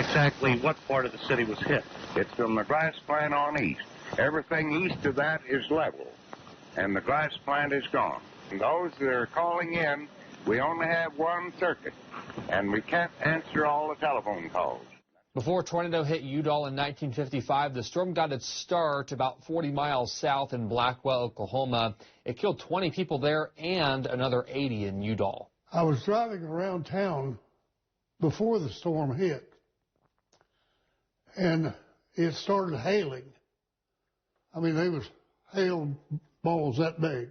exactly what part of the city was hit? It's from the glass plant on east. Everything east of that is level, and the glass plant is gone. And those that are calling in, we only have one circuit, and we can't answer all the telephone calls. Before a tornado hit Udall in 1955, the storm got its start about 40 miles south in Blackwell, Oklahoma. It killed 20 people there and another 80 in Udall. I was driving around town before the storm hit, and it started hailing. I mean, they was hail balls that big.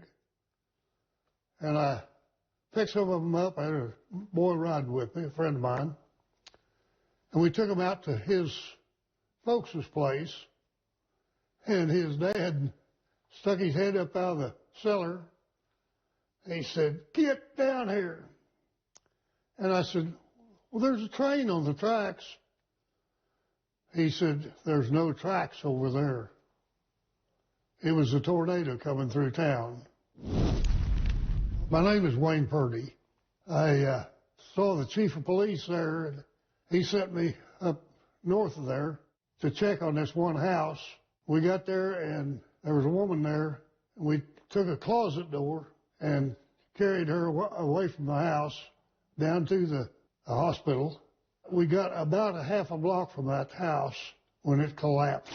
And I picked some of them up. I had a boy riding with me, a friend of mine. And we took him out to his folks' place. And his dad stuck his head up out of the cellar. And he said, "Get down here." And I said, "Well, there's a train on the tracks." He said, "There's no tracks over there." It was a tornado coming through town. My name is Wayne Purdy. I saw the chief of police there, and he sent me up north of there to check on this one house. We got there, and there was a woman there. We took a closet door and carried her away from the house down to the hospital. We got about a half a block from that house when it collapsed.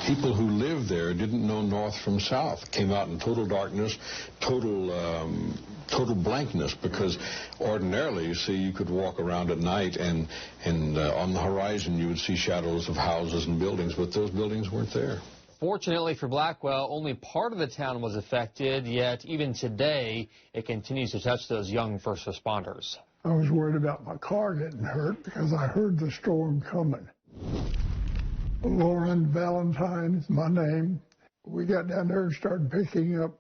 People who lived there didn't know north from south. Came out in total darkness, total blankness, because ordinarily, you see, you could walk around at night and on the horizon you would see shadows of houses and buildings, but those buildings weren't there. Fortunately for Blackwell, only part of the town was affected, yet even today it continues to touch those young first responders. I was worried about my car getting hurt because I heard the storm coming. Lauren Valentine is my name. We got down there and started picking up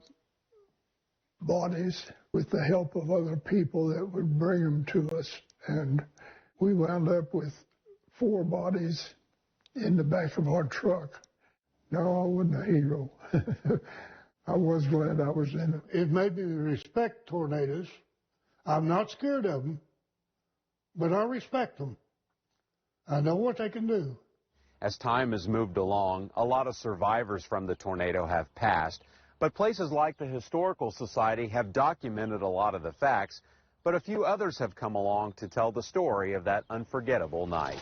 bodies with the help of other people that would bring them to us. And we wound up with 4 bodies in the back of our truck. No, I wasn't a hero. I was glad I was in it. It made me respect tornadoes. I'm not scared of them, but I respect them. I know what they can do. As time has moved along, a lot of survivors from the tornado have passed, but places like the Historical Society have documented a lot of the facts, but a few others have come along to tell the story of that unforgettable night.